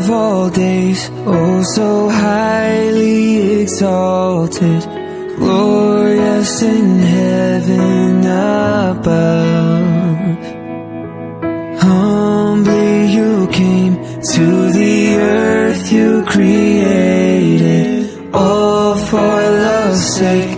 of all days, oh so highly exalted, glorious in heaven above. Humbly you came to the earth you created, all for love's sake,